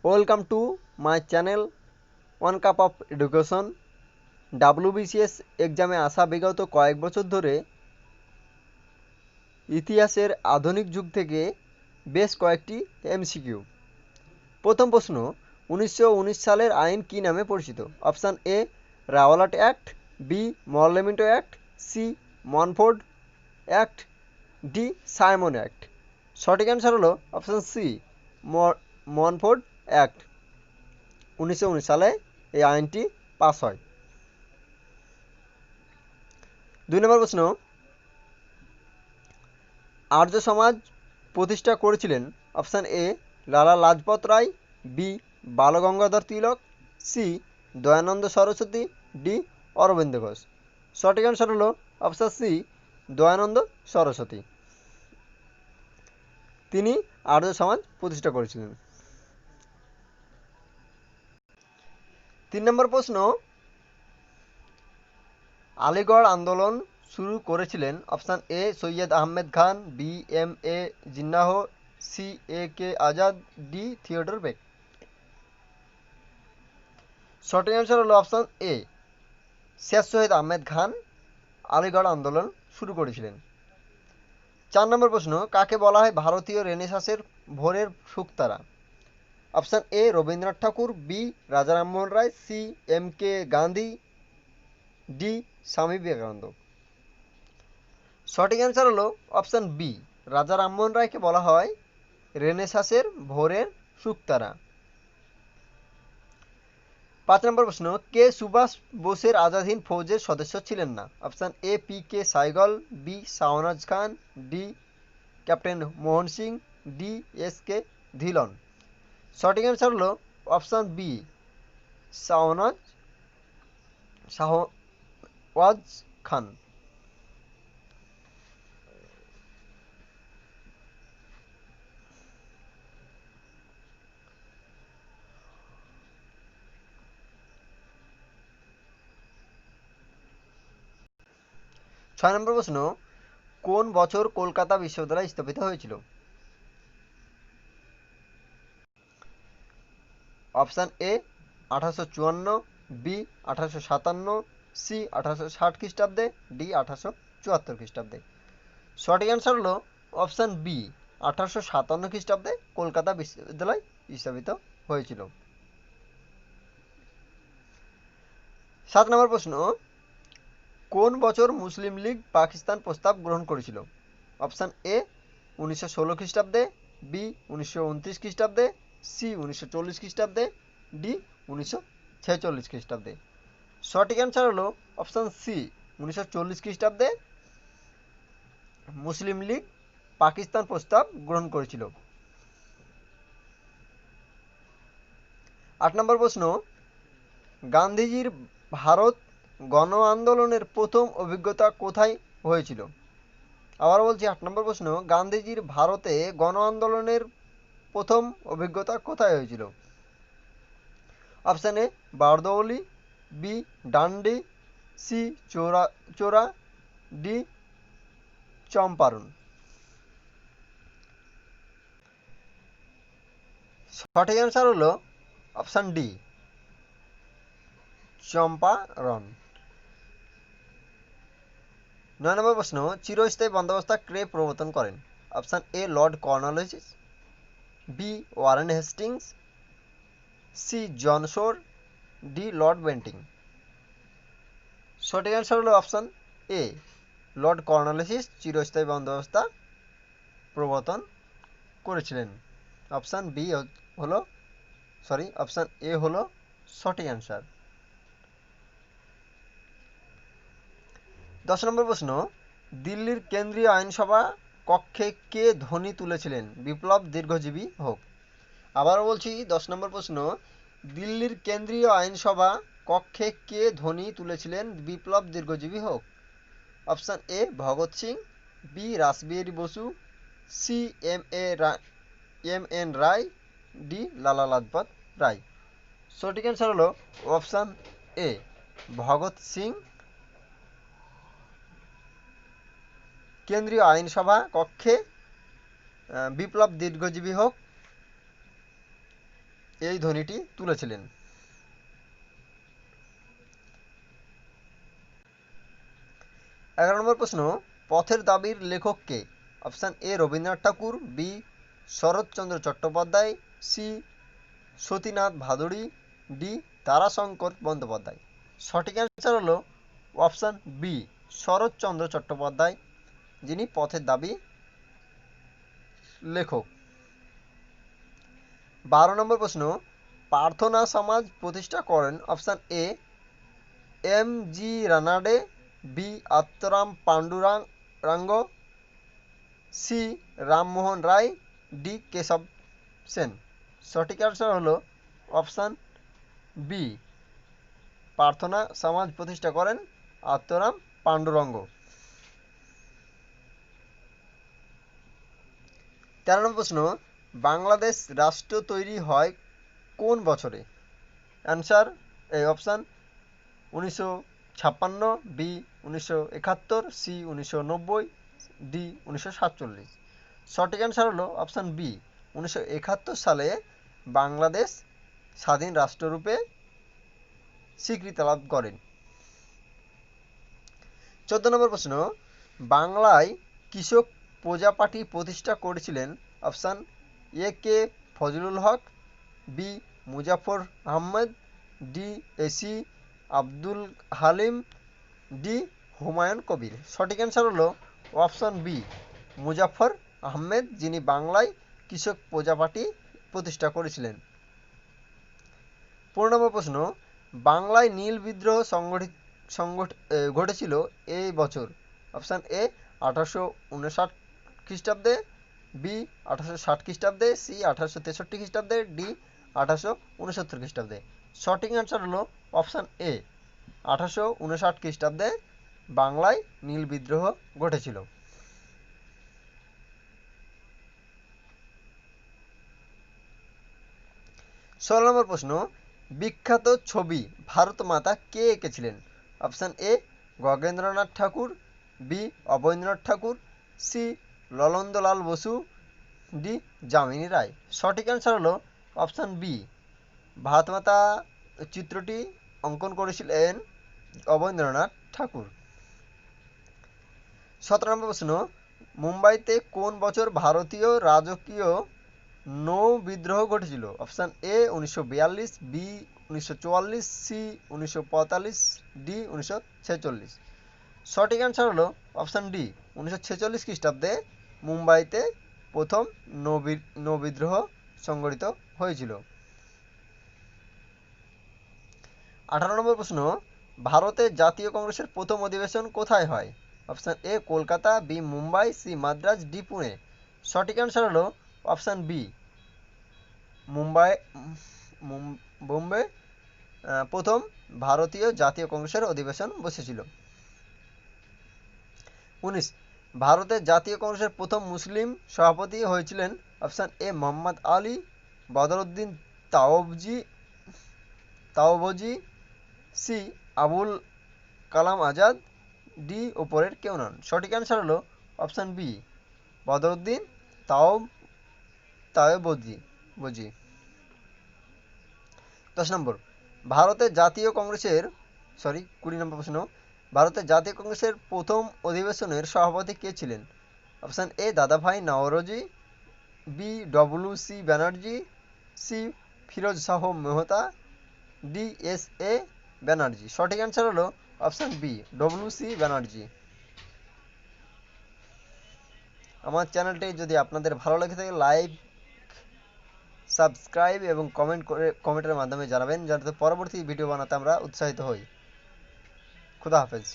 Welcome to my channel one cup of education. WBCS এক্সামে আসা বিগত কয়েক বছর ধরে ইতিহাসের আধুনিক যুগ থেকে বেশ কয়েকটি এমসিকিউ। প্রথম প্রশ্ন, 1919 সালের আইন কী নামে পরিচিত? Option A Rowlatt act, B Morley Minto act, C Montford act, D Simon act. সঠিক অ্যান্সার হলো অপশান সি মনফোর্ড অ্যাক্ট। 1919 সালে এই আইনটি পাস হয়। 2 নম্বর প্রশ্ন, আর্য সমাজ প্রতিষ্ঠা করেছিলেন? অপশান এ লালা লাজপত রায়, বি বালগঙ্গাধর তিলক, সি দয়ানন্দ সরস্বতী, ডি অরবিন্দ ঘোষ। সঠিক অ্যান্সার হলো অপশান সি দয়ানন্দ সরস্বতী। তিনি আর্য সমাজ প্রতিষ্ঠা করেছিলেন। 3 নম্বর প্রশ্ন, আলিগড় আন্দোলন শুরু করেছিলেন? Option A Syed Ahmed Khan, B M A Jinnah, C A K Azad, D Theodore Beck. সঠিক অ্যান্সার হলো অপশান এ শেখ সৈয়দ আহমেদ খান আলিগড় আন্দোলন শুরু করেছিলেন। 4 নম্বর প্রশ্ন, কাকে বলা হয় ভারতীয় রেনেসাঁসের ভোরের শুকতারা? Option A Rabindranath Thakur, B Raja Rammohan Roy, C M K Gandhi, D Swami Vivekananda. সঠিক অ্যান্সার হলো অপশান বি রাজা রামমোহন রায়কে বলা হয় রেনেসাঁসের ভোরের শুকতারা। 5 নম্বর প্রশ্ন, কে সুভাষ বোসের আজাদ হিন্দ ফৌজের সদস্য ছিলেন না? Option A P K Sahgal, B Shahnaz Khan, D Captain Mohan Singh, D S K Dhillon. সঠিক অ্যান্সার হলো অপশান বি শাহওয়াজ খান। 6 নম্বর প্রশ্ন, কোন বছর কলকাতা বিশ্ববিদ্যালয় স্থাপিত হয়েছিল? অপশান এ 1854, বি 1857, সি 1860 খ্রিস্টাব্দে, ডি 1874 খ্রিস্টাব্দে। সঠিক অ্যান্সার হলো অপশান বি 1857 খ্রিস্টাব্দে কলকাতা বিশ্ববিদ্যালয় স্থাপিত হয়েছিল। 7 নম্বর প্রশ্ন, কোন বছর মুসলিম লীগ পাকিস্তান প্রস্তাব গ্রহণ করেছিল? অপশান এ 1916 খ্রিস্টাব্দে, বি 1929 খ্রিস্টাব্দে, সি 1940 খ্রিস্টাব্দে, ডি 1946 খ্রিস্টাব্দে। সঠিক অ্যান্সার হলো অপশান সি 1940 খ্রিস্টাব্দে মুসলিম লীগ পাকিস্তান প্রস্তাব গ্রহণ করেছিল। 8 নম্বর প্রশ্ন, গান্ধীজির ভারত গণ আন্দোলনের প্রথম অভিজ্ঞতা কোথায় হয়েছিল? আবার বলছি 8 নম্বর প্রশ্ন, গান্ধীজির ভারতে গণ আন্দোলনের প্রথম অভিজ্ঞতা কোথায় হয়েছিল? Option A Bardoli, B Dandi, C Chaura, D Champaran. সঠিক অ্যান্সার হলো অপশান ডি চম্পারণ। 9 নম্বর প্রশ্ন, চিরস্থায়ী বন্দ্যোবস্ত কে প্রবর্তন করেন? Option A Lord Cornwallis, B Warren Hastings, C John Shore, D Lord Bentinck. সঠিক অ্যান্সার হলো অপশান এ লর্ড কর্নওয়ালিস চিরস্থায়ী বন্দ্যোবস্ত প্রবর্তন করেছিলেন। অপশান বি হলো অপশান এ হলো সঠিক অ্যান্সার। 10 নম্বর প্রশ্ন, দিল্লির কেন্দ্রীয় আইনসভা কক্ষে কে ধ্বনি তুলেছিলেন বিপ্লব দীর্ঘজীবী হোক? আবারও বলছি 10 নম্বর প্রশ্ন, দিল্লির কেন্দ্রীয় আইনসভা কক্ষে কে ধ্বনি তুলেছিলেন বিপ্লব দীর্ঘজীবী হোক? Option A Bhagat Singh, B Rashbehari Bose, C M N Roy, D Lala Lajpat রায়। সঠিক অ্যান্সার হলো অপশান এ ভগৎ সিং কেন্দ্রীয় আইনসভা কক্ষে বিপ্লব দীর্ঘজীবী হোক এই ধ্বনিটি তুলেছিলেন? 11 নম্বর প্রশ্ন, পথের দাবির লেখক কে? Option A Rabindranath Thakur, B Sharatchandra Chattopadhyay, C Satinath Bhaduri, D Tarashankar Bandyopadhyay. সঠিক অ্যান্সার হলো অপশান বি শরৎচন্দ্র চট্টোপাধ্যায়, যিনি পথের দাবি লেখক। 12 নম্বর প্রশ্ন, প্রার্থনা সমাজ প্রতিষ্ঠা করেন? Option A M G Ranade, B Atmaram Pandurang, C Rammohan Roy, D Keshab Sen. সঠিক অ্যান্সার হলো অপশান বি প্রার্থনা সমাজ প্রতিষ্ঠা করেন আত্মারাম পান্ডুরঙ্গ। 13 নম্বর প্রশ্ন, বাংলাদেশ রাষ্ট্র তৈরি হয় কোন বছরে? Answer option 1956, B 1971, C 1990, D 1947। সঠিক অ্যান্সার হলো অপশান বি 1971 সালে বাংলাদেশ স্বাধীন রাষ্ট্ররূপে স্বীকৃতি লাভ করেন। 14 নম্বর প্রশ্ন, বাংলায় কৃষক প্রজা পার্টি প্রতিষ্ঠা করেছিলেন? Option A K Fazlul Haq, B Muzaffar Ahmad, D এসি আব্দুল হালিম, ডি হুমায়ুন কবির। সঠিক অ্যান্সার হলো অপশান বি মুজাফর আহমেদ, যিনি বাংলায় কৃষক প্রজা পার্টি প্রতিষ্ঠা করেছিলেন। 15 নম্বর প্রশ্ন, বাংলায় নীল বিদ্রোহ ঘটেছিল এই বছর? অপশান এ 1859 খ্রিস্টাব্দে, বি 1860 খ্রিস্টাব্দে, সি 1863 খ্রিস্টাব্দে, ডি 1869 খ্রিস্টাব্দে। সঠিক অ্যান্সার হলো অপশান এ 1859 খ্রিস্টাব্দে বাংলায় নীল বিদ্রোহ ঘটেছিল। 16 নম্বর প্রশ্ন, বিখ্যাত ছবি ভারত মাতা কে এঁকেছিলেন? Option A Gaganendranath Thakur, B Abanindranath Thakur, C Nandalal Bose, D Jamini Roy. সঠিক অ্যান্সার হলো অপশান বি ভারত মাতা চিত্রটি অঙ্কন করেছিলেন অবনীন্দ্রনাথ ঠাকুর। 17 নম্বর প্রশ্ন, মুম্বাইতে কোন বছর ভারতীয় রাজকীয় নৌ বিদ্রোহ ঘটেছিল? Option A 1942, B 1944, C 1945, D 1946। সঠিক অ্যান্সার হলো অপশান ডি 1946 খ্রিস্টাব্দে মুম্বাইতে প্রথম নৌ বিদ্রোহ সংঘটিত হয়েছিল। 18 নম্বর প্রশ্ন, ভারতের জাতীয় কংগ্রেসের প্রথম অধিবেশন কোথায় হয়? Option A Kolkata, B Mumbai, C Madras, D Pune. সঠিক অ্যান্সার হলো অপশান বি বোম্বে প্রথম ভারতীয় জাতীয় কংগ্রেসের অধিবেশন বসেছিল। 19 ভারতের জাতীয় কংগ্রেসের প্রথম মুসলিম সভাপতি হয়েছিলেন? Option A Mohammad Ali, Badruddin Tyabji, C Abul Kalam Azad, D উপরের কেউ নন। সঠিক অ্যান্সার হলো অপশান বি বদরউদ্দিন তাওবজি। 10 নম্বর, ভারতের জাতীয় কংগ্রেসের 20 নম্বর প্রশ্ন, ভারতের জাতীয় কংগ্রেসের প্রথম অধিবেশনের সভাপতি কে ছিলেন? Option A Dadabhai Naoroji, B W C Banerjee, C Pheroze Shah Mehta, D S A Banerjee. সঠিক অ্যান্সার হলো option B W C Banerjee. আমার চ্যানেলটি যদি আপনাদের ভালো লেগে থাকে লাইক, সাবস্ক্রাইব এবং কমেন্টের মাধ্যমে জানাবেন, যাতে পরবর্তী ভিডিও বানাতে আমরা উৎসাহিত হই। খুদা হাফেজ।